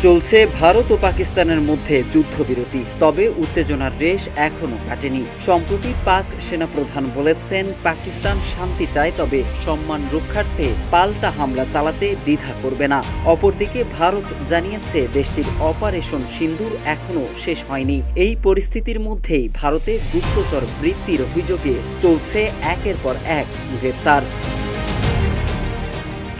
চলছে ভারত ও পাকিস্তানের মধ্যে যুদ্ধবিরতি, তবে উত্তেজনার রেশ এখনো কাটেনি। সম্প্রতি পাক সেনাপ্রধান বলেছেন, পাকিস্তান শান্তি চায়, তবে সম্মান রক্ষার্থে পাল্টা হামলা চালাতে দ্বিধা করবে না। অপরদিকে ভারত জানিয়েছে, দেশটির অপারেশন সিন্দুর এখনো শেষ হয়নি। এই পরিস্থিতির মধ্যেই ভারতে গুপ্তচর বৃত্তির অভিযোগে চলছে একের পর এক গ্রেপ্তার।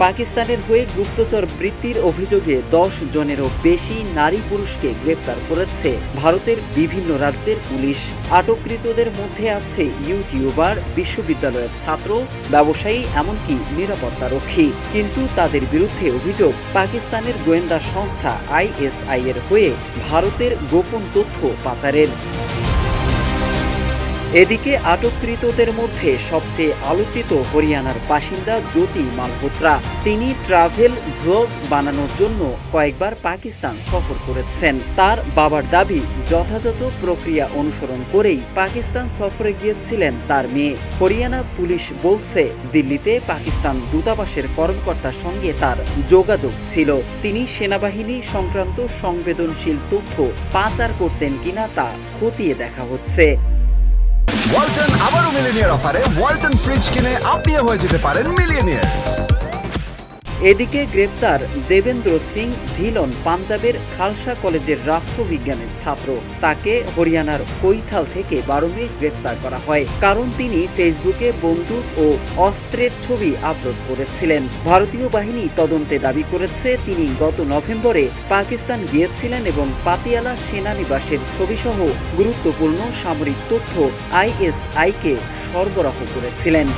পাকিস্তানের হয়ে গুপ্তচর বৃত্তির অভিযোগে 10 জনেরও বেশি নারী পুরুষকে গ্রেপ্তার করেছে ভারতের বিভিন্ন রাজ্যের পুলিশ। আটককৃতদের মধ্যে আছে ইউটিউবার, বিশ্ববিদ্যালয়ের ছাত্র, ব্যবসায়ী, এমনকি নিরাপত্তারক্ষী। কিন্তু তাদের বিরুদ্ধে অভিযোগ পাকিস্তানের গোয়েন্দা সংস্থা ISI এর হয়ে ভারতের গোপন তথ্য পাচারের। এদিকে আটককৃতদের মধ্যে সবচেয়ে আলোচিত হরিয়ানার বাসিন্দা জ্যোতি মালহোত্রা। তিনি ট্রাভেল ভ্লগ বানানোর জন্য কয়েকবার পাকিস্তান সফর করেছেন। তার বাবার দাবি, যথাযথ প্রক্রিয়া অনুসরণ করেই পাকিস্তান সফরে গিয়েছিলেন তার মেয়ে। হরিয়ানা পুলিশ বলছে, দিল্লিতে পাকিস্তান দূতাবাসের কর্মকর্তার সঙ্গে তার যোগাযোগ ছিল। তিনি সেনাবাহিনী সংক্রান্ত সংবেদনশীল তথ্য পাচার করতেন কিনা তা খতিয়ে দেখা হচ্ছে। ওয়ালটন আবারও মিলিয়নিয়ার অফারে ওয়ালটন ফ্রিজ কিনে আপনিও হয়ে যেতে পারেন মিলিয়নিয়ার। এদিকে গ্রেপ্তার দেবেন্দ্র সিং ধিলন পাঞ্জাবের খালসা কলেজের রাষ্ট্রবিজ্ঞানের ছাত্র। তাকে হরিয়ানার কৈথাল থেকে 12 মে গ্রেপ্তার করা হয়, কারণ তিনি ফেসবুকে বন্দুক ও অস্ত্রের ছবি আপলোড করেছিলেন। ভারতীয় বাহিনী তদন্তে দাবি করেছে, তিনি গত নভেম্বরে পাকিস্তান গিয়েছিলেন এবং পাতিয়ালা সেনানিবাসের ছবিসহ গুরুত্বপূর্ণ সামরিক তথ্য ISI-কে সরবরাহ করেছিলেন।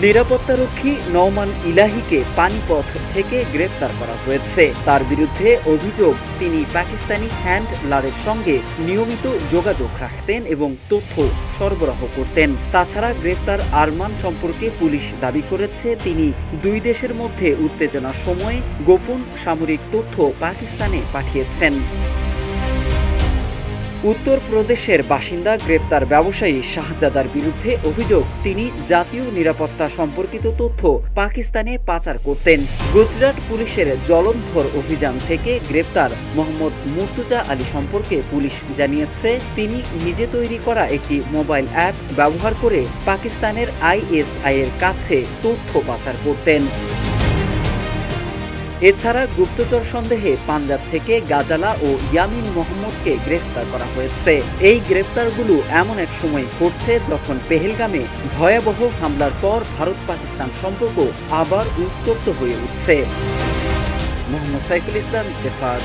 নিরাপত্তারক্ষী নওমান ইলাহিকে পানিপথ থেকে গ্রেপ্তার করা হয়েছে। তার বিরুদ্ধে অভিযোগ, তিনি পাকিস্তানি হ্যান্ডলারের সঙ্গে নিয়মিত যোগাযোগ রাখতেন এবং তথ্য সরবরাহ করতেন। তাছাড়া গ্রেপ্তার আরমান সম্পর্কে পুলিশ দাবি করেছে, তিনি দুই দেশের মধ্যে উত্তেজনার সময় গোপন সামরিক তথ্য পাকিস্তানে পাঠিয়েছেন। উত্তরপ্রদেশের বাসিন্দা গ্রেপ্তার ব্যবসায়ী শাহজাদার বিরুদ্ধে অভিযোগ, তিনি জাতীয় নিরাপত্তা সম্পর্কিত তথ্য পাকিস্তানে পাচার করতেন। গুজরাট পুলিশের জলন্ধর অভিযান থেকে গ্রেপ্তার মোহাম্মদ মুর্তুজা আলী সম্পর্কে পুলিশ জানিয়েছে, তিনি নিজে তৈরি করা একটি মোবাইল অ্যাপ ব্যবহার করে পাকিস্তানের ISI এর কাছে তথ্য পাচার করতেন। এছাড়া গুপ্তচর সন্দেহে পাঞ্জাব থেকে গাজালা ও ইয়ামিন মোহাম্মদকে গ্রেফতার করা হয়েছে। এই গ্রেফতারগুলো এমন এক সময় ঘটছে যখন পেহেলগামে ভয়াবহ হামলার পর ভারত পাকিস্তান সম্পর্ক আবার উত্তপ্ত হয়ে উঠছে। মোহাম্মদ সাইফুল ইসলাম, ইত্তেফাক।